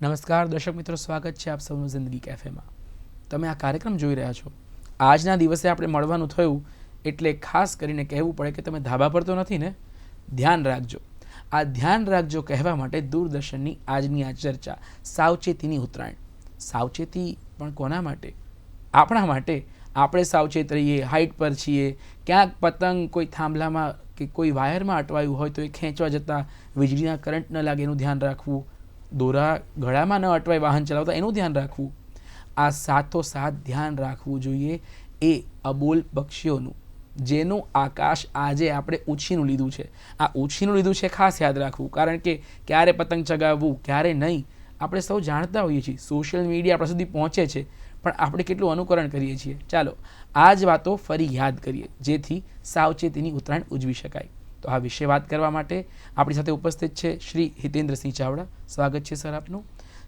નમસ્કાર દર્શક મિત્રો, સ્વાગત છે આપ સૌનું જિંદગી કેફેમાં. તમે આ કાર્યક્રમ જોઈ રહ્યા છો. આજના દિવસે આપણે મળવાનું થયું એટલે ખાસ કરીને કહેવું પડે કે તમે ધાબા પર તો નથી ને? ધ્યાન રાખજો. આ ધ્યાન રાખજો કહેવા માટે દૂરદર્શનની આજની આ ચર્ચા સાવચેતીની ઉત્તરાયણ. સાવચેતી પણ કોના માટે? આપણા માટે. આપણે સાવચેત રહીએ, હાઇટ પર છીએ, ક્યાંક પતંગ કોઈ થાંભલામાં કે કોઈ વાયરમાં અટવાયું હોય તો એ ખેંચવા જતાં વીજળીના કરંટ ન લાગે એનું ધ્યાન રાખવું, દોરા ગળામાં ન અટવાય વાહન ચલાવતા એનું ધ્યાન રાખવું. આ સાથોસાથ ધ્યાન રાખવું જોઈએ એ અબોલ પક્ષીઓનું, જેનું આકાશ આજે આપણે ઉછીનું લીધું છે. આ ઉછીનું લીધું છે ખાસ યાદ રાખવું, કારણ કે ક્યારે પતંગ ચગાવવું ક્યારે નહીં આપણે સૌ જાણતા હોઈએ છીએ. સોશિયલ મીડિયા આપણા સુધી પહોંચે છે, પણ આપણે કેટલું અનુકરણ કરીએ છીએ. ચાલો આ જ વાતો ફરી યાદ કરીએ જેથી સાવચેતીની ઉત્તરાયણ ઉજવી શકાય. તો આ વિશે વાત કરવા માટે આપણી સાથે ઉપસ્થિત છે શ્રી હિતેન્દ્રસિંહ ચાવડા. સ્વાગત છે સર આપનું.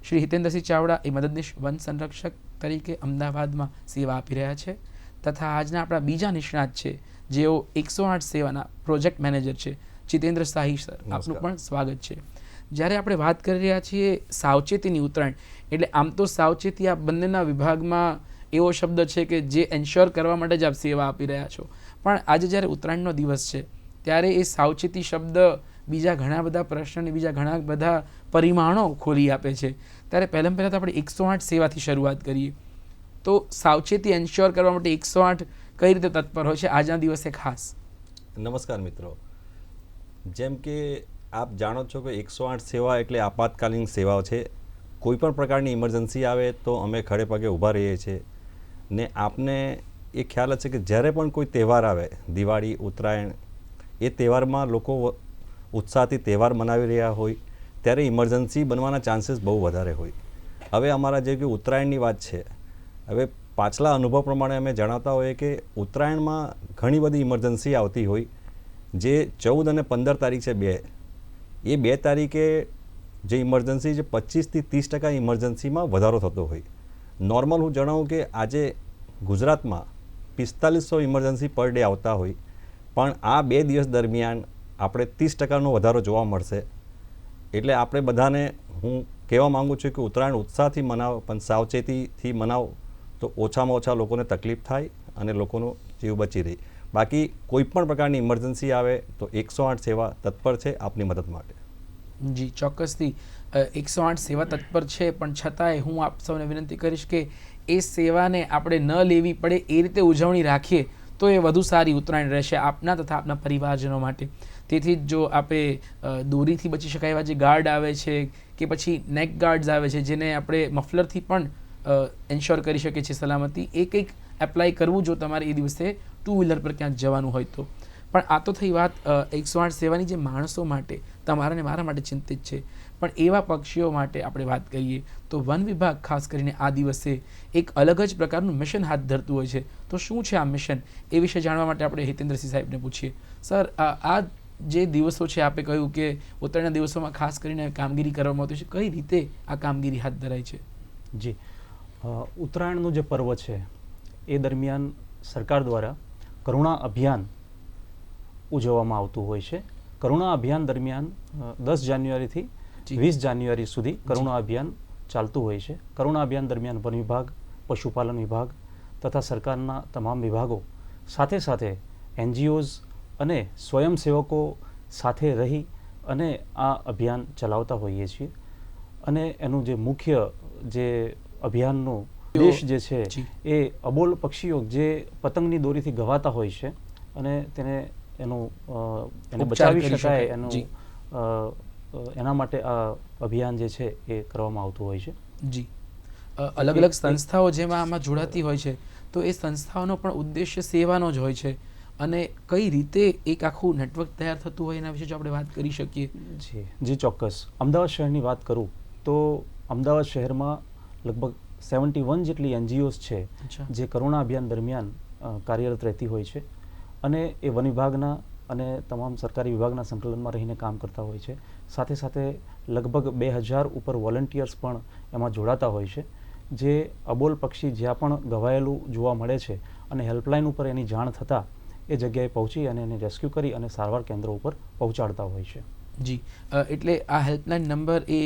શ્રી હિતેન્દ્રસિંહ ચાવડા એ મદદનીશ વન સંરક્ષક તરીકે અમદાવાદમાં સેવા આપી રહ્યા છે, તથા આજના આપણા બીજા નિષ્ણાત છે જેઓ 108 સેવાના પ્રોજેક્ટ મેનેજર છે, જીતેન્દ્ર શાહી સર. આપનું પણ સ્વાગત છે. જ્યારે આપણે વાત કરી રહ્યા છીએ સાવચેતીની ઉત્તરાયણ, એટલે આમ તો સાવચેતી આ બંનેના વિભાગમાં એવો શબ્દ છે કે જે એન્શ્યોર કરવા માટે જ આપ સેવા આપી રહ્યા છો, પણ આજે જ્યારે ઉત્તરાયણનો દિવસ છે ત્યારે એ સાવચેતી શબ્દ બીજા ઘણા બધા પ્રશ્નને બીજા ઘણા બધા પરિમાણો ખોલી આપે છે. ત્યારે પહેલાં તો આપણે 108 સેવાથી શરૂઆત કરીએ. તો સાવચેતી એન્શ્યોર કરવા માટે 108 કઈ રીતે તત્પર હોય છે આજના દિવસે ખાસ? નમસ્કાર મિત્રો, જેમ કે આપ જાણો છો કે 108 સેવા એટલે આપાતકાલીન સેવાઓ છે. કોઈ પણ પ્રકારની ઇમરજન્સી આવે તો અમે ખડે પગે ઊભા રહીએ છીએ. ને આપને એ ખ્યાલ છે કે જ્યારે પણ કોઈ તહેવાર આવે, દિવાળી, ઉત્તરાયણ, એ તહેવારમાં લોકો ઉત્સાહથી તહેવાર મનાવી રહ્યા હોય ત્યારે ઇમરજન્સી બનવાના ચાન્સીસ બહુ વધારે હોય. હવે અમારા જે કે ઉત્તરાયણની વાત છે, હવે પાછલા અનુભવ પ્રમાણે અમે જણાવતા હોઈએ કે ઉત્તરાયણમાં ઘણી બધી ઇમરજન્સી આવતી હોય. જે 14 અને 15 તારીખ છે, એ બે તારીખે જે ઇમરજન્સી છે 25 થી 30% ઇમરજન્સીમાં વધારો થતો હોય. નોર્મલ હું જણાવું કે આજે ગુજરાતમાં 4500 ઇમરજન્સી પર ડે આવતા હોય, પણ આ 2 દિવસ દરમિયાન આપણે 30%નો વધારો જોવા મળશે. એટલે આપણે બધાને હું કહેવા માગું છું કે ઉત્તરાયણ ઉત્સાહથી મનાવો, પણ સાવચેતીથી મનાવો તો ઓછામાં ઓછા લોકોને તકલીફ થાય અને લોકોનો જીવ બચી રહે. બાકી કોઈ પણ પ્રકારની ઇમરજન્સી આવે તો 108 સેવા તત્પર છે આપની મદદ માટે. જી ચોક્કસથી 108 સેવા તત્પર છે, પણ છતાંય હું આપ સૌને વિનંતી કરીશ કે એ સેવાને આપણે ન લેવી પડે એ રીતે ઉજવણી રાખીએ તો એ વધુ સારી ઉત્તરાયણ રહેશે આપના તથા આપના પરિવારજનો માટે. તેથી જ જો આપણે દોરીથી બચી શકાય એવા જે ગાર્ડ આવે છે કે પછી નેક ગાર્ડ્સ આવે છે, જેને આપણે મફલરથી પણ એન્શ્યોર કરી શકીએ છીએ સલામતી, એ કંઈક એપ્લાય કરવું જો તમારે એ દિવસે 2 વ્હીલર પર ક્યાંક જવાનું હોય તો. પણ આ તો થઈ વાત 108 સેવાની જે માણસો માટે, તમારા ને મારા માટે ચિંતિત છે. પણ એવા પક્ષીઓ માટે આપણે વાત કરીએ તો વન વિભાગ ખાસ કરીને આ દિવસે એક અલગ જ પ્રકારનું મિશન હાથ ધરતું હોય છે. તો શું છે આ મિશન, એ વિશે જાણવા માટે આપણે હિતેન્દ્રસિંહ સાહેબને પૂછીએ. સર, આ જે દિવસો છે, આપે કહ્યું કે ઉત્તરાયણના દિવસોમાં ખાસ કરીને કામગીરી કરવામાં આવતી છે, કઈ રીતે આ કામગીરી હાથ ધરાય છે? જી, ઉત્તરાયણનું જે પર્વ છે એ દરમિયાન સરકાર દ્વારા કરુણા અભિયાન ઉજવવામાં આવતું હોય છે. કરુણા અભિયાન દરમિયાન 10 જાન્યુઆરીથી 20 જાન્યુઆરી સુધી કરુણા અભિયાન ચાલતું હોય છે. કરુણા અભિયાન દરમિયાન વન વિભાગ, પશુપાલન વિભાગ તથા સરકારના તમામ વિભાગો સાથે સાથે NGOs અને સ્વયંસેવકો સાથે રહી અને આ અભિયાન ચલાવતા હોઈએ છીએ. અને એનું જે મુખ્ય જે અભિયાનનો ઉદ્દેશ જે છે એ અબોલ પક્ષીઓ જે પતંગની દોરીથી ઘવાતા હોય છે અને એને બચાવી શકાય એના માટે આ અભિયાન જે છે એ કરવામાં આવતું હોય છે. જી, અલગ અલગ સંસ્થાઓ જેમાં આમાં જોડાતી હોય છે, તો એ સંસ્થાઓનો પણ ઉદ્દેશ્ય સેવાનો જ હોય છે. અને કઈ રીતે એક આખું નેટવર્ક તૈયાર થતું હોય એના વિશે જો આપણે વાત કરી શકીએ. જી ચોક્કસ. અમદાવાદ શહેરની વાત કરું તો અમદાવાદ શહેરમાં લગભગ 71 જેટલી NGOs છે જે કરુણા અભિયાન દરમિયાન કાર્યરત રહેતી હોય છે અને એ વન વિભાગના અને તમામ સરકારી વિભાગના સંકલનમાં રહીને કામ કરતા હોય છે. સાથે સાથે લગભગ 2000 ઉપર વોલન્ટિયર્સ પણ એમાં જોડાતા હોય છે, જે અબોલ પક્ષી જ્યાં પણ ઘવાયેલું જોવા મળે છે અને હેલ્પલાઇન ઉપર એની જાણ થતાં એ જગ્યાએ પહોંચી અને એને રેસ્ક્યુ કરી અને સારવાર કેન્દ્રો ઉપર પહોંચાડતા હોય છે. જી એટલે આ હેલ્પલાઇન નંબર એ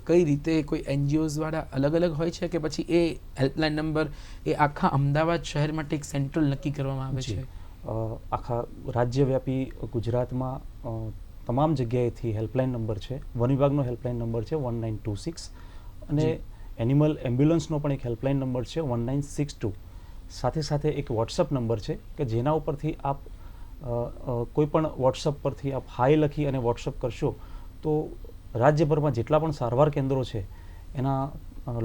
કઈ રીતે કોઈ એનજીઓઝ વાળા અલગ અલગ હોય છે કે પછી એ હેલ્પલાઇન નંબર એ આખા અમદાવાદ શહેર માટે એક સેન્ટ્રલ નક્કી કરવામાં આવે જી. છે? આખા રાજ્યવ્યાપી ગુજરાતમાં તમામ જગ્યાએથી હેલ્પલાઇન નંબર છે. વન વિભાગનો હેલ્પલાઇન નંબર છે 1926 અને જી. એનિમલ એમ્બ્યુલન્સનો પણ એક હેલ્પલાઇન નંબર છે 1962. સાથે સાથે એક વોટ્સઅપ નંબર છે કે જેના ઉપરથી આપ કોઈ પણ વોટ્સઅપ પરથી આપ હાય લખી અને વોટ્સઅપ કરશો તો રાજ્યભરમાં જેટલા પણ સારવાર કેન્દ્રો છે એના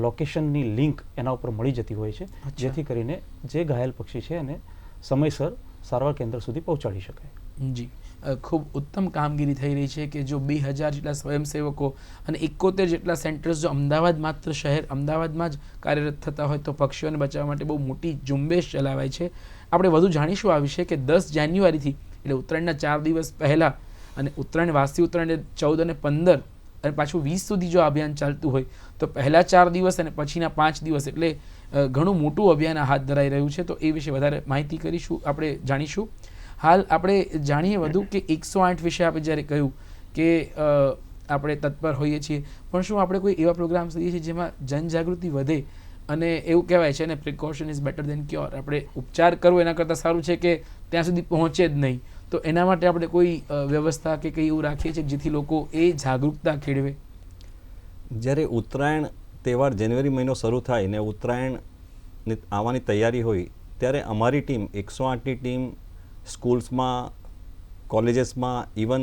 લોકેશનની લિંક એના ઉપર મળી જતી હોય છે, અચ્છા. જેથી કરીને જે ઘાયલ પક્ષી છે એને સમયસર સારવાર કેન્દ્ર સુધી પહોંચાડી શકાય. જી ખૂબ ઉત્તમ કામગીરી થઈ રહી છે કે જો 2000 જેટલા સ્વયંસેવકો અને 71 જેટલા સેન્ટર્સ જો અમદાવાદ માત્ર શહેર અમદાવાદમાં જ કાર્યરત થતા હોય તો પક્ષીઓને બચાવવા માટે બહુ મોટી ઝુંબેશ ચલાવાય છે. આપણે વધુ જાણીશું આ વિશે કે 10 જાન્યુઆરીથી એટલે ઉત્તરાયણના 4 દિવસ પહેલાં અને ઉત્તરાયણ વાસી ઉત્તરાયણ 14 અને 15 અને પાછું 20 સુધી જો આ અભિયાન ચાલતું હોય તો પહેલા 4 દિવસ અને પછીના 5 દિવસ એટલે ઘણું મોટું અભિયાન હાથ ધરાઈ રહ્યું છે. તો એ વિશે વધારે માહિતી કરીશું, આપણે જાણીશું. હાલ આપણે જાણીએ વધુ કે 108 વિશે આપણે જ્યારે કહ્યું કે આપણે તત્પર હોઈએ છીએ, પણ શું આપણે કોઈ એવા પ્રોગ્રામ કરીએ છીએ જેમાં જનજાગૃતિ વધે અને એવું કહેવાય છે ને precaution is better than cure, આપણે ઉપચાર કરવો એના કરતાં સારું છે કે ત્યાં સુધી પહોંચે જ નહીં. તો એના માટે આપણે કોઈ વ્યવસ્થા કે કંઈ એવું રાખીએ છીએ જેથી લોકો એ જાગૃતતા કેળવે? જ્યારે ઉત્તરાયણ તહેવાર જાન્યુઆરી મહિનો શરૂ થાય ને ઉત્તરાયણ આવવાની તૈયારી હોય ત્યારે અમારી ટીમ 108ની ટીમ સ્કૂલ્સમાં, કોલેજીસમાં, ઇવન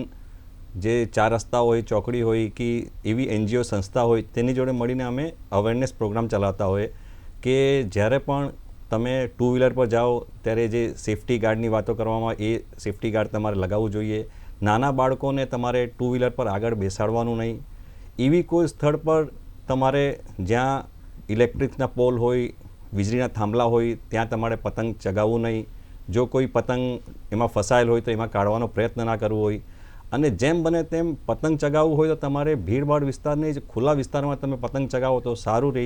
જે 4 રસ્તા હોય, ચોકડી હોય કે એવી એનજીઓ સંસ્થા હોય તેની જોડે મળીને અમે અવેરનેસ પ્રોગ્રામ ચલાવતા હોય કે જ્યારે પણ તમે 2 વ્હીલર પર જાઓ ત્યારે જે સેફટી ગાર્ડની વાતો કરવામાં એ સેફટી ગાર્ડ તમારે લગાવવું જોઈએ. નાના બાળકોને તમારે 2 વ્હીલર પર આગળ બેસાડવાનું નહીં. એવી કોઈ સ્થળ પર તમારે જ્યાં ઇલેક્ટ્રિકના પોલ હોય, વીજળીના થાંભલા હોય ત્યાં તમારે પતંગ ચગાવવું નહીં. જો કોઈ પતંગ એમાં ફસાયેલ હોય તો એમાં કાઢવાનો પ્રયત્ન ના કરવો હોય. અને જેમ બને તેમ પતંગ ચગાવવું હોય તો તમારે ભીડભાડ વિસ્તારની જ ખુલ્લા વિસ્તારમાં તમે પતંગ ચગાવો તો સારું રહે.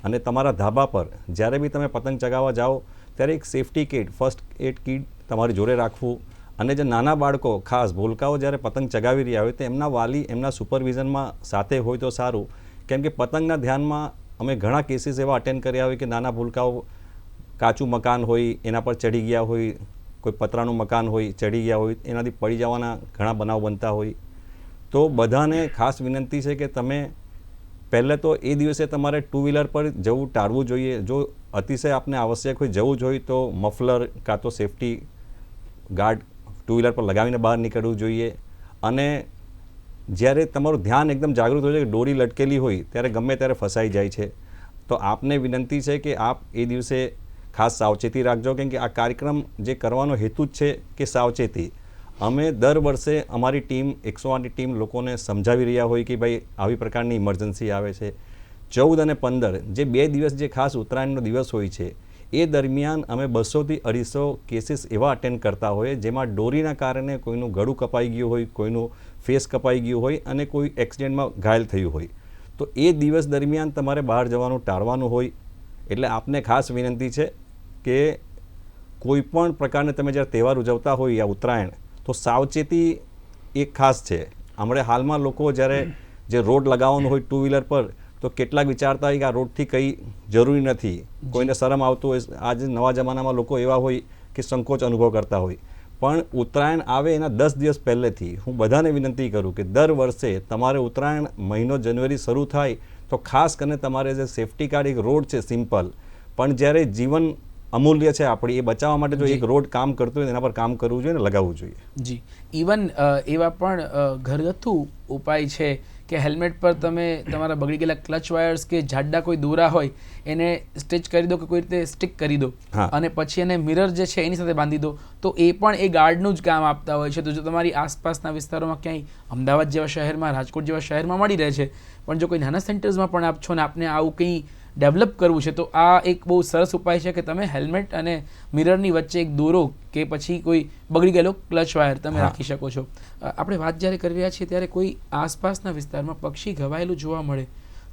અને તમારા ધાબા પર જ્યારે બી તમે પતંગ ચગાવવા જાઓ ત્યારે એક safety kit, first aid kit તમારી જોડે રાખવું. અને જે નાના બાળકો, ખાસ ભૂલકાઓ જ્યારે પતંગ ચગાવી રહ્યા હોય તો એમના વાલી એમના સુપરવિઝનમાં સાથે હોય તો સારું. કેમ કે પતંગના ધ્યાનમાં અમે ઘણા કેસીસ એવા અટેન્ડ કર્યા હોય કે નાના ભૂલકાઓ કાચું મકાન હોય એના પર ચડી ગયા હોય, કોઈ પતરાનું મકાન હોય ચડી ગયા હોય, એનાથી પડી જવાના ઘણા બનાવ બનતા હોય. તો બધાને ખાસ વિનંતી છે કે તમે પહેલે તો એ દિવસે તમારે 2 વ્હીલર પર જવું ટાળવું જોઈએ. જો અતિશય આપને આવશ્યક હોય જવું જ હોય તો મફલર કાં તો સેફટી ગાર્ડ 2 વ્હીલર પર લગાવીને બહાર નીકળવું જોઈએ. અને જ્યારે તમારું ધ્યાન એકદમ જાગૃત હોય છે કે દોરી લટકેલી હોય ત્યારે ગમે ત્યારે ફસાઈ જાય છે, તો આપને વિનંતી છે કે આપ એ દિવસે ખાસ સાવચેતી રાખજો. કેમ કે આ કાર્યક્રમ જે કરવાનો હેતુ જ છે કે સાવચેતી. અમે દર વર્ષે અમારી ટીમ 108ની ટીમ લોકોને સમજાવી રહ્યા હોય કે ભાઈ આવી પ્રકારની ઇમરજન્સી આવે છે. 14 અને 15 જે 2 દિવસ જે ખાસ ઉત્તરાયણનો દિવસ હોય છે એ દરમિયાન અમે 200 થી 250 કેસીસ એવા અટેન્ડ કરતા હોય જેમાં દોરીના કારણે કોઈનું ગળું કપાઈ ગયું હોય, કોઈનું ફેસ કપાઈ ગયું હોય અને કોઈ એક્સિડન્ટમાં ઘાયલ થયું હોય. તો એ દિવસ દરમિયાન તમારે બહાર જવાનું ટાળવાનું હોય. એટલે આપને ખાસ વિનંતી છે કે કોઈ પણ પ્રકારને તમે જ્યારે તહેવાર ઉજવતા હોય આ ઉત્તરાયણ તો સાવચેતી એક ખાસ છે. હમણાં હાલમાં લોકો જ્યારે જે રોડ લગાવવાનું હોય 2 વ્હીલર પર તો કેટલાક વિચારતા હોય કે આ રોડથી કંઈ જરૂરી નથી, કોઈને શરમ આવતું હોય. આજે નવા જમાનામાં લોકો એવા હોય કે સંકોચ અનુભવ કરતા હોય. પણ ઉત્તરાયણ આવે એના 10 દિવસ પહેલેથી હું બધાને વિનંતી કરું કે દર વર્ષે તમારે ઉત્તરાયણ મહિનો જાન્યુઆરી શરૂ થાય તો ખાસ કરીને તમારે જે સેફટી કાર્ડ એક રોડ છે સિમ્પલ, પણ જ્યારે જીવન અમૂલ્ય છે આપણી એ બચાવવા માટે જો એક રોડ કામ કરતું હોય એના પર કામ કરવું જોઈએ ને લગાવવું જોઈએ. જી, ઇવન એવા પણ ઘરગથ્થુ ઉપાય છે કે હેલ્મેટ પર તમે તમારા બગડી ગયેલા ક્લચ વાયર્સ કે જાડા કોઈ દોરા હોય એને સ્ટિચ કરી દો કે કોઈ રીતે સ્ટિક કરી દો અને પછી એને મિરર જે છે એની સાથે બાંધી દો તો એ પણ એ ગાર્ડનું જ કામ આપતા હોય છે. તો જો તમારી આસપાસના વિસ્તારોમાં ક્યાંય અમદાવાદ જેવા શહેરમાં, રાજકોટ જેવા શહેરમાં મળી રહે છે, પણ જો કોઈ નાના સેન્ટર્સમાં પણ આપ છો ને આપને આવું કંઈ ડેવલપ કરવું છે તો આ એક બહુ સરસ ઉપાય છે કે તમે હેલ્મેટ અને મિરરની વચ્ચે એક દોરો કે પછી કોઈ બગડી ગયેલો ક્લચ વાયર તમે રાખી શકો છો. આપણે વાત જ્યારે કરી રહ્યા છીએ ત્યારે કોઈ આસપાસના વિસ્તારમાં પક્ષી ઘવાયેલું જોવા મળે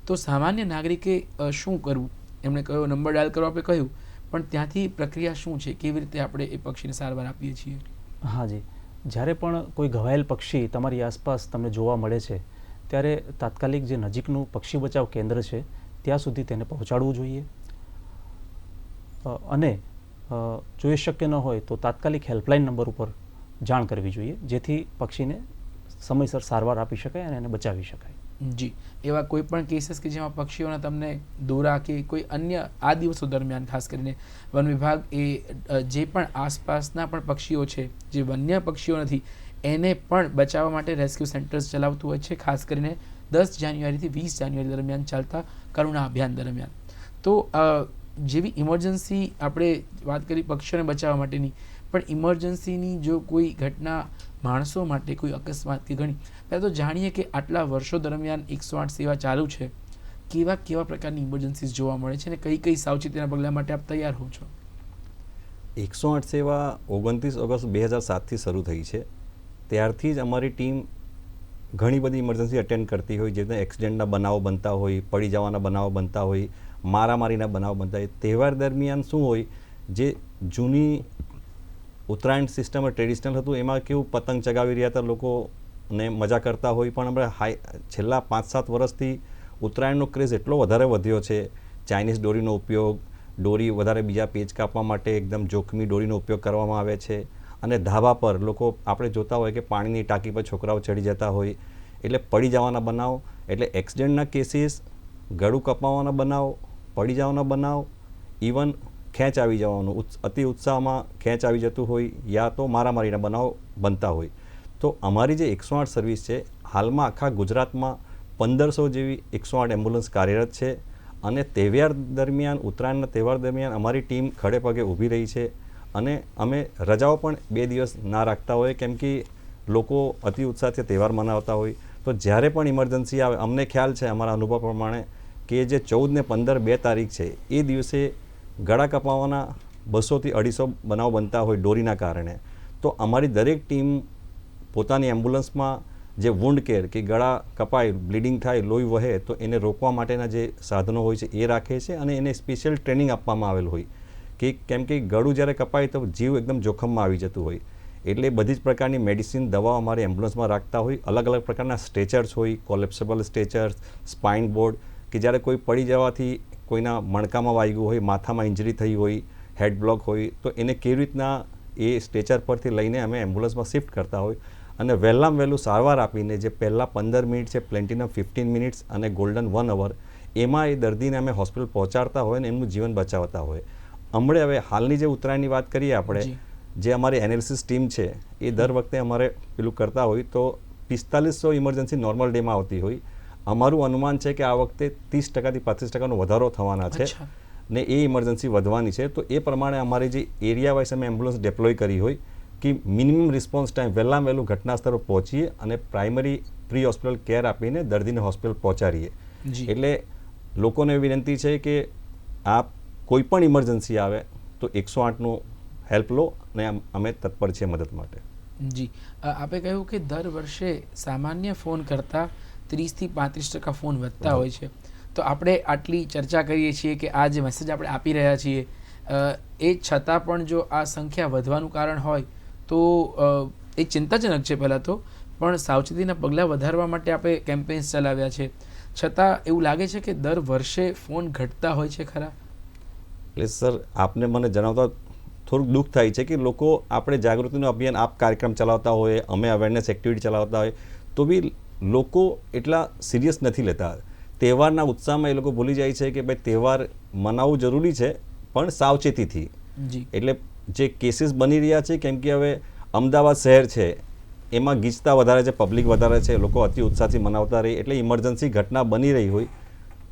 તો સામાન્ય નાગરિકે શું કરવું? એમણે કયો નંબર ડાયલ કરવા આપણે કહ્યું, પણ ત્યાંથી પ્રક્રિયા શું છે, કેવી રીતે આપણે એ પક્ષીને સારવાર આપીએ છીએ? હા જી, જ્યારે પણ કોઈ ઘવાયેલ પક્ષી તમારી આસપાસ તમને જોવા મળે છે ત્યારે તાત્કાલિક જે નજીકનું પક્ષી બચાવ કેન્દ્ર છે ત્યાં સુધી તેને પહોંચાડવું જોઈએ. અને જો એ શક્ય ન હોય તો તાત્કાલિક હેલ્પલાઇન નંબર ઉપર જાણ કરવી જોઈએ, જેથી પક્ષીને સમયસર સારવાર આપી શકાય અને એને બચાવી શકાય. જી, એવા કોઈ પણ કેસીસ કે જેમાં પક્ષીઓના તમને દોરા કે કોઈ અન્ય આ દિવસો દરમિયાન ખાસ કરીને વન વિભાગ એ જે પણ આસપાસના પણ પક્ષીઓ છે જે વન્ય પક્ષીઓ નથી એને પણ બચાવવા માટે રેસ્ક્યુ સેન્ટર્સ ચલાવતું હોય છે, ખાસ કરીને 10 જાન્યુઆરીથી 20 જાન્યુઆરી દરમિયાન ચાલતા કરુણા અભિયાન દરમિયાન. તો જેવી ઇમરજન્સી આપણે વાત કરી પક્ષીઓને બચાવવા માટેની, પણ ઇમરજન્સીની જો કોઈ ઘટના માણસો માટે કોઈ અકસ્માત કે ઘણી, પહેલાં તો જાણીએ કે આટલા વર્ષો દરમિયાન 108 સેવા ચાલુ છે, કેવા કેવા પ્રકારની ઇમરજન્સીસ જોવા મળે છે અને કઈ કઈ સાવચેતીના પગલાં માટે આપ તૈયાર હો છો? 108 સેવા 29 ઓગસ્ટ 2007થી શરૂ થઈ છે. ત્યારથી જ અમારી ટીમ ઘણી બધી ઇમરજન્સી અટેન્ડ કરતી હોય, જેને એક્સિડન્ટના બનાવો બનતા હોય, પડી જવાના બનાવો બનતા હોય, મારામારીના બનાવો બનતા હોય. તહેવાર દરમિયાન શું હોય, જે જૂની ઉત્તરાયણ સિસ્ટમ ટ્રેડિશનલ હતું એમાં કેવું પતંગ ચગાવી રહ્યા હતા, લોકોને મજા કરતા હોય, પણ આપણે છેલ્લા 5-7 વર્ષથી ઉત્તરાયણનો ક્રેઝ એટલો વધારે વધ્યો છે. ચાઇનીઝ દોરીનો ઉપયોગ, દોરી વધારે બીજા પેચ કાપવા માટે એકદમ જોખમી દોરીનો ઉપયોગ કરવામાં આવે છે. અને ધાબા પર લોકો આપણે જોતા હોય કે પાણીની ટાંકી પર છોકરાઓ ચડી જતા હોય, એટલે પડી જવાના બનાવ, એટલે એક્સિડન્ટના કેસીસ, ગળું કપાવવાના બનાવ, પડી જવાના બનાવ, ઇવન ખેંચ આવી જવાનું, અતિ ઉત્સાહમાં ખેંચ આવી જતું હોય, યા તો મારામારીના બનાવ બનતા હોય. તો અમારી જે 108 સર્વિસ છે, હાલમાં આખા ગુજરાતમાં 1500 જેવી 108 એમ્બ્યુલન્સ કાર્યરત છે. અને તહેવાર દરમિયાન, ઉત્તરાયણના તહેવાર દરમિયાન અમારી ટીમ ખડે પગે ઊભી રહી છે. અને અમે રજાઓ પણ 2 દિવસ ના રાખતા હોય, કેમ કે લોકો અતિ ઉત્સાહથી તહેવાર મનાવતા હોય. તો જ્યારે પણ ઇમરજન્સી આવે, અમને ખ્યાલ છે અમારા અનુભવ પ્રમાણે કે જે 14 ને 15 2 તારીખ છે એ દિવસે ગળા કપાવવાના 200 થી 250 બનાવ બનતા હોય દોરીના કારણે. તો અમારી દરેક ટીમ પોતાની એમ્બ્યુલન્સમાં જે વુન્ડ કેર કે ગળા કપાય, બ્લીડિંગ થાય, લોહી વહે, તો એને રોકવા માટેના જે સાધનો હોય છે એ રાખે છે. અને એને સ્પેશિયલ ટ્રેનિંગ આપવામાં આવેલ હોય કે કેમ કે ગળું જ્યારે કપાય તો જીવ એકદમ જોખમમાં આવી જતું હોય, એટલે બધી જ પ્રકારની મેડિસિન, દવાઓ અમારી એમ્બ્યુલન્સમાં રાખતા હોય. અલગ અલગ પ્રકારના સ્ટ્રેચર્સ હોય, કોલેપ્સેબલ સ્ટ્રેચર્સ, સ્પાઇન બોર્ડ, કે જ્યારે કોઈ પડી જવાથી કોઈના મણકામાં વાગ્યું હોય, માથામાં ઇન્જરી થઈ હોય, હેડ બ્લોક હોય, તો એને કેવી રીતના એ સ્ટ્રેચર પરથી લઈને અમે એમ્બ્યુલન્સમાં શિફ્ટ કરતા હોય. અને વહેલામાં વહેલું સારવાર આપીને જે પહેલાં 15 મિનિટ છે, પ્લેટિનમ 15 મિનિટ્સ અને ગોલ્ડન 1 અવર, એમાં એ દર્દીને અમે હોસ્પિટલ પહોંચાડતા હોય અને એમનું જીવન બચાવતા હોય. હમણાં હવે હાલની જે ઉત્તરાયણની વાત કરીએ આપણે, જે અમારી એનાલિસિસ ટીમ છે એ દર વખતે અમારે પેલું કરતા હોય, તો 4500 ઇમરજન્સી નોર્મલ ડેમાં આવતી હોય. અમારું અનુમાન છે કે આ વખતે 30% થી 35% વધારો થવાના છે ને એ ઇમરજન્સી વધવાની છે. તો એ પ્રમાણે અમારી જે એરિયા વાઇઝ અમે એમ્બ્યુલન્સ ડેપ્લોય કરી હોય કે મિનિમમ રિસ્પોન્સ ટાઈમ વહેલામાં વહેલું ઘટના સ્થળ પર પહોંચીએ અને પ્રાઇમરી પ્રી હોસ્પિટલ કેર આપીને દર્દીને હોસ્પિટલ પહોંચાડીએ. એટલે લોકોને વિનંતી છે કે આપ કોઈ પણ ઇમરજન્સી આવે તો 108નું હેલ્પ લો અને અમે તત્પર છીએ મદદ માટે. જી, આપે કહ્યું કે દર વર્ષે સામાન્ય ફોન કરતાં 30 થી 35% ફોન વધતા હોય છે. તો આપણે આટલી ચર્ચા કરીએ છીએ કે આ જે મેસેજ આપણે આપી રહ્યા છીએ એ છતાં પણ જો આ સંખ્યા વધવાનું કારણ હોય તો એ ચિંતાજનક છે પહેલાં તો, પણ સાવચેતીના પગલાં વધારવા માટે આપણે કેમ્પેન્સ ચલાવ્યા છે, છતાં એવું લાગે છે કે દર વર્ષે ફોન ઘટતા હોય છે ખરા? એટલે સર, આપને મને જણાવતા થોડુંક દુઃખ થાય છે કે લોકો, આપણે જાગૃતિનું અભિયાન, આપ કાર્યક્રમ ચલાવતા હોય, અમે અવેરનેસ એક્ટિવિટી ચલાવતા હોય, તો બી લોકો એટલા સિરિયસ નથી લેતા. તહેવારના ઉત્સાહમાં એ લોકો ભૂલી જાય છે કે ભાઈ તહેવાર મનાવવું જરૂરી છે, પણ સાવચેતીથી. એટલે જે કેસીસ બની રહ્યા છે, કેમ કે હવે અમદાવાદ શહેર છે એમાં ગીચતા વધારે છે, પબ્લિક વધારે છે, લોકો અતિ ઉત્સાહથી મનાવતા રહી, એટલે ઇમરજન્સી ઘટના બની રહી હોય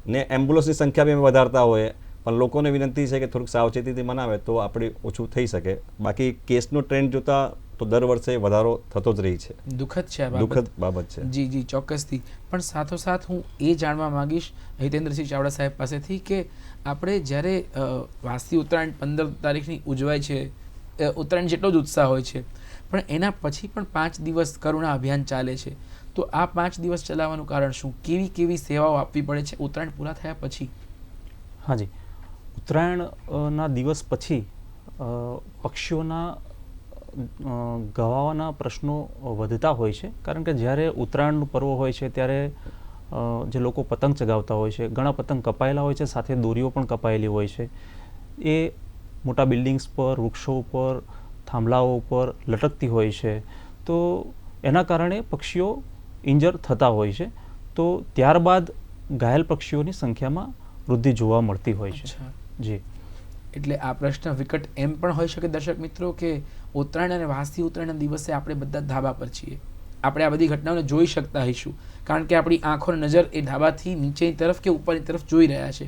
ને એમ્બ્યુલન્સની સંખ્યા બી અમે વધારતા હોય, પણ લોકોને વિનંતી છે કે થોડુંક સાવચેતીથી મનાવે તો આપણે ઓછું થઈ શકે. બાકી કેસનો ટ્રેન્ડ જોતા તો દર વર્ષે વધારો થતો જ રહી છે. દુઃખદ છે, દુઃખદ બાબત છે. જી જી, ચોક્કસથી. પણ સાથોસાથ હું એ જાણવા માંગીશ હિતેન્દ્રસિંહ ચાવડા સાહેબ પાસેથી કે આપણે જ્યારે વાસી ઉત્તરાયણ 15 તારીખની ઉજવાય છે, ઉત્તરાયણ જેટલો જ ઉત્સાહ હોય છે, પણ એના પછી પણ 5 દિવસ કરુણા અભિયાન ચાલે છે. તો આ 5 દિવસ ચલાવવાનું કારણ શું? કેવી કેવી સેવાઓ આપવી પડે છે ઉત્તરાયણ પૂરા થયા પછી? હાજી, ઉત્તરાયણના દિવસ પછી પક્ષીઓના ગવાવાના પ્રશ્નો વધતા હોય છે, કારણ કે જ્યારે ઉત્તરાયણનું પર્વ હોય છે ત્યારે જે લોકો પતંગ ચગાવતા હોય છે, ઘણા પતંગ કપાયેલા હોય છે, સાથે દોરીઓ પણ કપાયેલી હોય છે. એ મોટા બિલ્ડિંગ્સ પર, વૃક્ષો ઉપર, થાંભલાઓ ઉપર લટકતી હોય છે. તો એના કારણે પક્ષીઓ ઇન્જર થતા હોય છે. તો ત્યારબાદ ઘાયલ પક્ષીઓની સંખ્યામાં વૃદ્ધિ જોવા મળતી હોય છે. અચ્છા. જી. એટલે આ પ્રશ્ન વિકટ એમ પણ હોઈ શકે દર્શક મિત્રો કે ઉત્તરાયણ અને વાસી ઉત્તરાયણના દિવસે આપણે બધા ધાબા પર છીએ, આપણે આ બધી ઘટનાઓને જોઈ શકતા હોઈશું, કારણ કે આપણી આંખોની નજર એ ધાબાથી નીચેની તરફ કે ઉપરની તરફ જોઈ રહ્યા છે.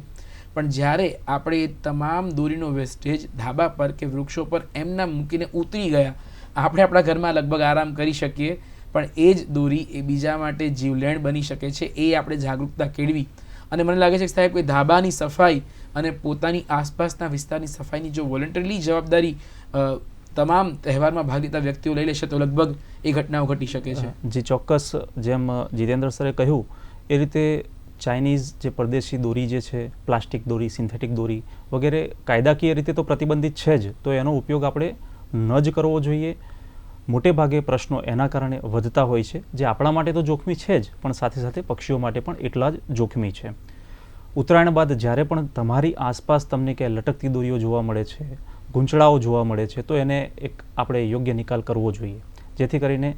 પણ જ્યારે આપણે એ તમામ દોરીનો વેસ્ટેજ ધાબા પર કે વૃક્ષો પર એમના મૂકીને ઉતરી ગયા, આપણે આપણા ઘરમાં લગભગ આરામ કરી શકીએ, પણ એ જ દોરી એ બીજા માટે જીવલેણ બની શકે છે. એ આપણે જાગૃતતા કેળવી. અને મને લાગે છે કે સાહેબ કોઈ ધાબાની સફાઈ અને પોતાની આસપાસના વિસ્તારની સફાઈની જો વોલન્ટરીલી જવાબદારી તમામ તહેવારમાં ભાગ લેતા વ્યક્તિઓ લઈ લેશે તો લગભગ એ ઘટનાઓ ઘટી શકે છે. જી ચોક્કસ. જેમ જીતેન્દ્ર સરે કહ્યું એ રીતે ચાઇનીઝ જે પરદેશી દોરી જે છે, પ્લાસ્ટિક દોરી, સિન્થેટિક દોરી વગેરે કાયદાકીય રીતે તો પ્રતિબંધિત છે જ, તો એનો ઉપયોગ આપણે ન જ કરવો જોઈએ. મોટે ભાગે પ્રશ્નો એના કારણે વધતા હોય છે, જે આપણા માટે તો જોખમી છે જ, પણ સાથે સાથે પક્ષીઓ માટે પણ એટલા જ જોખમી છે. ઉત્તરાયણ બાદ જ્યારે પણ તમારી આસપાસ તમને ક્યાંય લટકતી દોરીઓ જોવા મળે છે, ગૂંચળાઓ જોવા મળે છે, તો એને એક આપણે યોગ્ય નિકાલ કરવો જોઈએ, જેથી કરીને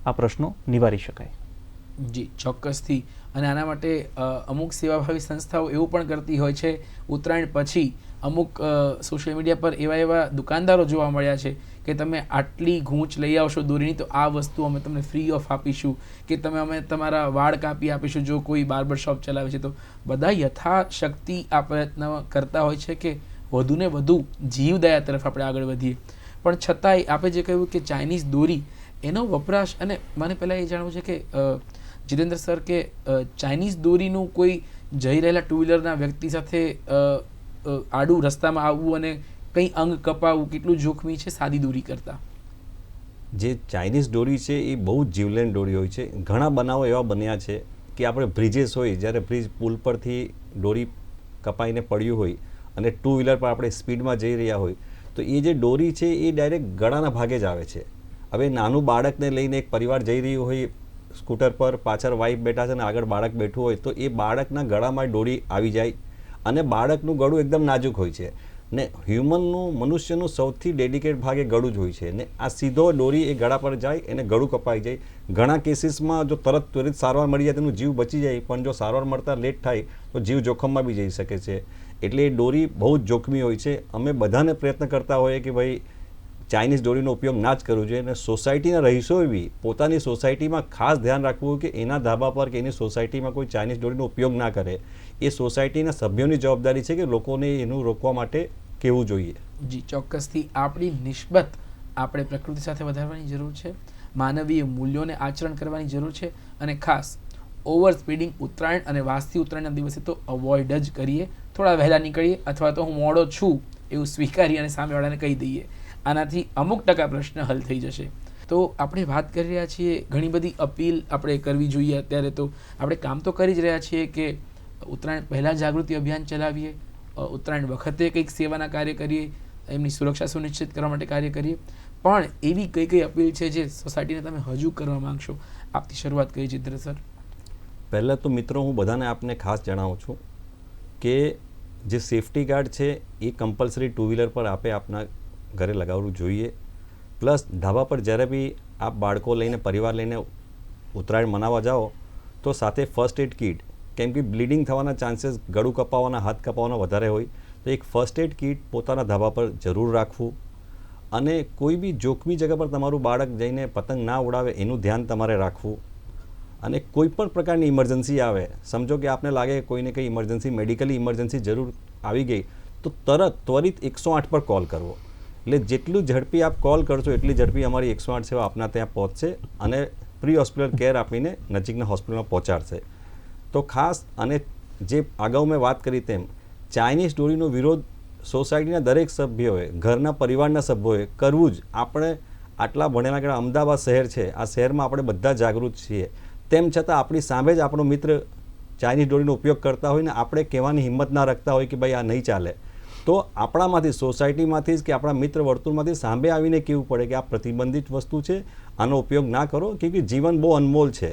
આ પ્રશ્નો નિવારી શકાય. જી ચોક્કસથી. અને આના માટે અમુક સેવાભાવી સંસ્થાઓ એવું પણ કરતી હોય છે. ઉત્તરાયણ પછી અમુક સોશિયલ મીડિયા પર એવા દુકાનદારો જોવા મળ્યા છે કે તમે આટલી ગૂંચ લઈ આવશો દોરીની તો આ વસ્તુ અમે તમને ફ્રી ઓફ આપીશું, કે અમે તમારા વાળ કાપી આપીશું જો કોઈ બાર્બર શોપ ચલાવે છે. તો બધા યથાશક્તિ આ પ્રયત્ન કરતા હોય છે કે વધુને વધુ જીવદયા તરફ આપણે આગળ વધીએ. પણ છતાંય આપણે જે કહ્યું કે ચાઇનીઝ દોરી એનો વપરાશ, અને મને પહેલાં એ જાણવું છે કે જીતેન્દ્ર સર કે ચાઇનીઝ દોરીનું કોઈ જઈ રહેલા ટુ વ્હીલરના વ્યક્તિ સાથે આડું રસ્તામાં આવવું અને કંઈ અંગ કપાવવું કેટલું જોખમી છે સાદી દોરી કરતાં? જે ચાઇનીઝ દોરી છે એ બહુ જ જીવલેણ દોરી હોય છે. ઘણા બનાવો એવા બન્યા છે કે આપણે બ્રિજેસ હોય, જ્યારે બ્રિજ પુલ પરથી દોરી કપાઈને પડ્યું હોય અને ટુ વ્હીલર પર આપણે સ્પીડમાં જઈ રહ્યા હોય તો એ જે દોરી છે એ ડાયરેક્ટ ગળાના ભાગે જ આવે છે. હવે નાનું બાળકને લઈને એક પરિવાર જઈ રહ્યું હોય સ્કૂટર પર, પાછળ વાઈફ બેઠા છે અને આગળ બાળક બેઠું હોય તો એ બાળકના ગળામાં દોરી આવી જાય, અને બાળકનું ગળું એકદમ નાજુક હોય છે ને મનુષ્યનું સૌથી ડેડિકેટ ભાગ એ ગળું જ હોય છે, ને આ સીધો દોરી એ ગળા પર જાય એને ગળું કપાઈ જાય. ઘણા કેસીસમાં જો ત્વરિત સારવાર મળી જાય તેનું જીવ બચી જાય, પણ જો સારવાર મળતા લેટ થાય તો જીવ જોખમમાં બી જઈ શકે છે. એટલે એ દોરી બહુ જ જોખમી હોય છે. અમે બધાને પ્રયત્ન કરતા હોઈએ કે ભાઈ ચાઇનીઝ દોરીનો ઉપયોગ ના જ કરવો જોઈએ, અને સોસાયટીના રહીશોએ બી પોતાની સોસાયટીમાં ખાસ ધ્યાન રાખવું કે એના ધાબા પર કે એની સોસાયટીમાં કોઈ ચાઇનીઝ દોરીનો ઉપયોગ ના કરે. એ સોસાયટીના સભ્યોની જવાબદારી છે કે લોકોને એનું રોકવા માટે કહેવું જોઈએ. જી ચોક્કસથી. આપણી નિસ્બત આપણે પ્રકૃતિ સાથે વધારવાની જરૂર છે, માનવીય મૂલ્યોને આચરણ કરવાની જરૂર છે, અને ખાસ ઓવર સ્પીડિંગ ઉત્તરાયણ અને વાસી ઉત્તરાયણના દિવસે તો અવોઇડ જ કરીએ. થોડા વહેલા નીકળીએ અથવા તો હું મોડો છું એવું સ્વીકારી અને સામેવાળાને કહી દઈએ. આનાથી અમુક ટકા પ્રશ્ન હલ થઈ જશે. તો આપણે વાત કરી રહ્યા છીએ, ઘણી બધી અપીલ આપણે કરવી જોઈએ. અત્યારે તો આપણે કામ તો કરી જ રહ્યા છીએ કે ઉત્તરાયણ પહેલાં જાગૃતિ અભિયાન ચલાવીએ, ઉત્તરાયણ વખતે કંઈક સેવાના કાર્ય કરીએ, એમની સુરક્ષા સુનિશ્ચિત કરવા માટે કાર્ય કરીએ. પણ એવી કઈ અપીલ છે જે સોસાયટીને તમે હજુ કરવા માંગશો? આપથી શરૂઆત કરી જીતેન્દ્ર સર. પહેલાં તો મિત્રો હું બધાને આપને ખાસ જણાવું છું કે જે સેફટી ગાર્ડ છે એ કમ્પલસરી ટુ વ્હીલર પર આપના ઘરે લગાવવું જોઈએ. પ્લસ ધાબા પર જ્યારે બી આપ બાળકો લઈને, પરિવાર લઈને ઉત્તરાયણ મનાવવા જાઓ તો સાથે ફર્સ્ટ એડ કીટ, કેમ કે બ્લીડિંગ થવાના ચાન્સીસ, ગળું કપાવવાના, હાથ કપાવવાના વધારે હોય, તો એક ફર્સ્ટ એડ કીટ પોતાના ધાબા પર જરૂર રાખવું. અને કોઈ બી જોખમી જગ્યા પર તમારું બાળક જઈને પતંગ ના ઉડાવે એનું ધ્યાન તમારે રાખવું. અને કોઈ પણ પ્રકારની ઇમરજન્સી આવે, સમજો કે આપને લાગે કોઈને કંઈ ઇમરજન્સી, મેડિકલી ઇમરજન્સી જરૂર આવી ગઈ, તો ત્વરિત 108 પર કોલ કરવો. એટલે જેટલું ઝડપી આપ કોલ કરશો એટલી ઝડપી અમારી 108 સેવા આપના ત્યાં પહોંચશે અને પ્રી હોસ્પિટલ કેર આપીને નજીકના હોસ્પિટલમાં પહોંચાડશે. તો ખાસ, અને જે અગાઉ મેં વાત કરી તેમ ચાઇનીઝ દોરીનો વિરોધ સોસાયટીના દરેક સભ્યોએ, ઘરના પરિવારના સભ્યોએ કરવું જ. આપણે આટલા ભણેલા કે અમદાવાદ શહેર છે, આ શહેરમાં આપણે બધા જાગૃત છીએ, તેમ છતાં આપણી સામે જ આપણો મિત્ર ચાઇનીઝ દોરીનો ઉપયોગ કરતા હોય ને આપણે કહેવાની હિંમત ના રાખતા હોય કે ભાઈ આ નહીં ચાલે, તો આપણામાંથી સોસાયટીમાંથી જ કે આપણા મિત્ર વર્તુળમાંથી સામે આવીને કહેવું પડે કે આ પ્રતિબંધિત વસ્તુ છે, આનો ઉપયોગ ના કરો, કે જીવન બહુ અનમોલ છે.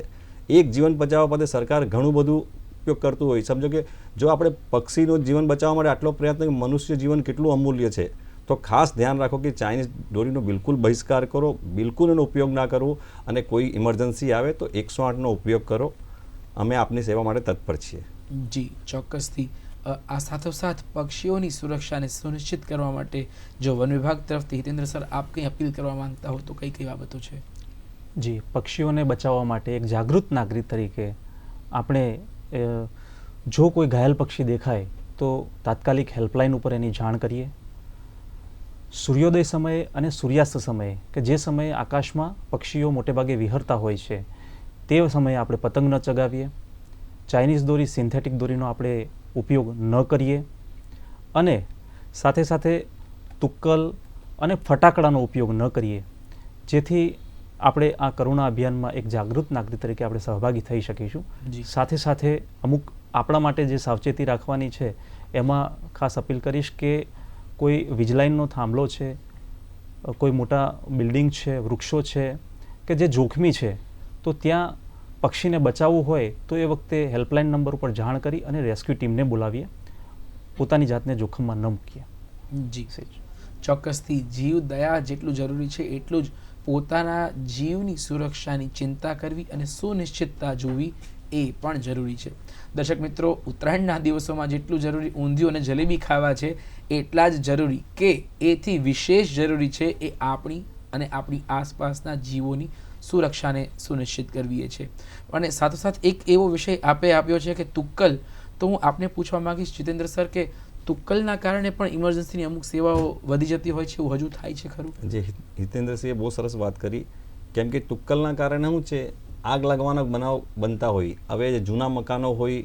એક જીવન બચાવવા માટે સરકાર ઘણું બધું ઉપયોગ કરતું હોય. સમજો કે જો આપણે પક્ષીનું જીવન બચાવવા માટે આટલો પ્રયત્ન, મનુષ્ય જીવન કેટલું અમૂલ્ય છે, તો ખાસ ધ્યાન રાખો કે ચાઇનીઝ દોરીનો બિલકુલ બહિષ્કાર કરો, બિલકુલ એનો ઉપયોગ ના કરવો, અને કોઈ ઇમરજન્સી આવે તો 108નો ઉપયોગ કરો. અમે આપની સેવા માટે તત્પર છીએ. જી ચોક્કસથી. આ સાથોસાથ પક્ષીઓની સુરક્ષાને સુનિશ્ચિત કરવા માટે જો વન વિભાગ તરફથી હિતેન્દ્ર સર આપ કંઈ અપીલ કરવા માંગતા હો તો કઈ કઈ બાબતો છે? જી, પક્ષીઓને બચાવવા માટે એક જાગૃત નાગરિક તરીકે આપણે જો કોઈ ઘાયલ પક્ષી દેખાય તો તાત્કાલિક હેલ્પલાઇન ઉપર એની જાણ કરીએ. સૂર્યોદય સમયે અને સૂર્યાસ્ત સમયે કે જે સમયે આકાશમાં પક્ષીઓ મોટેભાગે વિહરતા હોય છે તે સમયે આપણે પતંગ ન ચગાવીએ. ચાઇનીઝ દોરી, સિન્થેટિક દોરીનો આપણે ઉપયોગ ન કરીએ. અને સાથે સાથે તુક્કલ અને ફટાકડાનો ઉપયોગ ન કરીએ, જેથી આપણે આ કરુણા અભિયાનમાં એક જાગૃત નાગરિક તરીકે આપણે સહભાગી થઈ શકીશું. સાથે સાથે અમુક આપણા માટે જે સાવચેતી રાખવાની છે એમાં ખાસ અપીલ કરીશ કે કોઈ વીજલાઇનનો થાંભલો છે, કોઈ મોટા બિલ્ડિંગ છે, વૃક્ષો છે કે જે જોખમી છે, તો ત્યાં પક્ષીને બચાવવું હોય તો એ વખતે હેલ્પલાઇન નંબર ઉપર જાણ કરી અને રેસ્ક્યુ ટીમને બોલાવીએ. પોતાની જાતને જોખમમાં ન મૂકીએ. જી ચોક્કસથી. જીવ દયા જેટલું જરૂરી છે એટલું જ પોતાના જીવની સુરક્ષાની ચિંતા કરવી અને સુનિશ્ચિતતા જોવી એ પણ જરૂરી છે. દર્શક મિત્રો, ઉત્તરાયણના દિવસોમાં જેટલું જરૂરી ઊંધિયું અને જલેબી ખાવા છે એટલા જ જરૂરી કે એથી વિશેષ જરૂરી છે એ આપણી અને આપણી આસપાસના જીવોની સુરક્ષાને સુનિશ્ચિત કરવી છે. અને સાથોસાથ એક એવો વિષય આપે આપ્યો છે કે તુક્કલ. તો હું આપને પૂછવા માંગીશ જીતેન્દ્ર સર કે તુક્કલના કારણે પણ ઇમરજન્સીની અમુક સેવાઓ વધી જતી હોય છે, એવું હજુ થાય છે ખરું? જે હિતેન્દ્રસિંહે બહુ સરસ વાત કરી. કેમ કે તુક્કલના કારણે શું છે, આગ લાગવાના બનાવ બનતા હોય. હવે જે જૂના મકાનો હોય,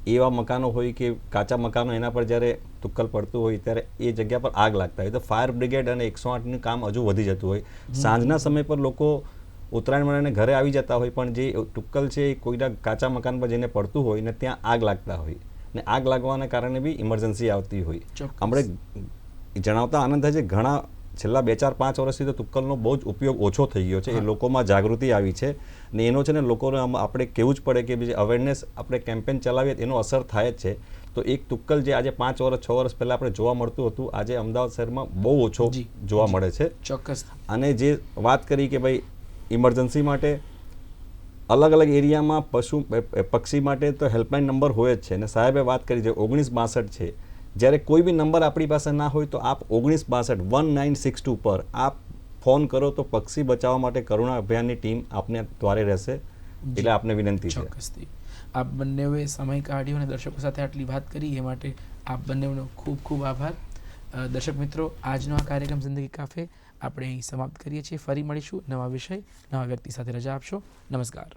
એવા મકાનો હોય કે કાચા મકાનો, એના પર જ્યારે તુક્કલ પડતું હોય ત્યારે એ જગ્યા પર આગ લાગતા હોય તો ફાયર બ્રિગેડ અને 108નું કામ હજુ વધી જતું હોય. સાંજના સમય પર લોકો ઉત્તરાયણ મનાવીને ઘરે આવી જતા હોય, પણ જે તુક્કલ છે એ કોઈના કાચા મકાન પર જઈને પડતું હોય ને ત્યાં આગ લાગતા હોય, ને આગ લાગવાના કારણે બી ઇમરજન્સી આવતી હોય. આપણે જણાવતા આનંદ થાય છે, ઘણા છેલ્લા 2-4-5 વર્ષથી તો તુક્કલનો બહુ જ ઉપયોગ ઓછો થઈ ગયો છે. એ લોકોમાં જાગૃતિ આવી છે ને એનો છે ને લોકોને આપણે કહેવું જ પડે કે બીજી અવેરનેસ આપણે કેમ્પેન ચલાવીએ એનો અસર થાય જ છે. તો એક તુક્કલ જે આજે 5 વર્ષ 6 વર્ષ પહેલાં આપણે જોવા મળતું હતું, આજે અમદાવાદ શહેરમાં બહુ ઓછો જોવા મળે છે. ચોક્કસ. અને જે વાત કરી કે ભાઈ ઇમરજન્સી માટે અલગ અલગ એરિયામાં પક્ષી માટે તો હેલ્પલાઇન નંબર હોય જ છે. અને સાહેબે વાત કરી છે 1962 છે. જ્યારે કોઈ બી નંબર આપણી પાસે ના હોય તો આપ 1962 પર આપ ફોન કરો તો પક્ષી બચાવવા માટે કરુણા અભિયાનની ટીમ આપને દ્વારે રહેશે. એટલે આપને વિનંતી છે. ચોક્કસથી. આપ બંનેએ સમય કાઢ્યો અને દર્શકો સાથે આટલી વાત કરી એ માટે આપ બંનેનો ખૂબ ખૂબ આભાર. દર્શક મિત્રો, આજનો આ કાર્યક્રમ જિંદગી કાફે આપણે અહીં સમાપ્ત કરીએ છીએ. ફરી મળીશું નવા વિષય, નવા વ્યક્તિ સાથે. રજા આપશો. નમસ્કાર.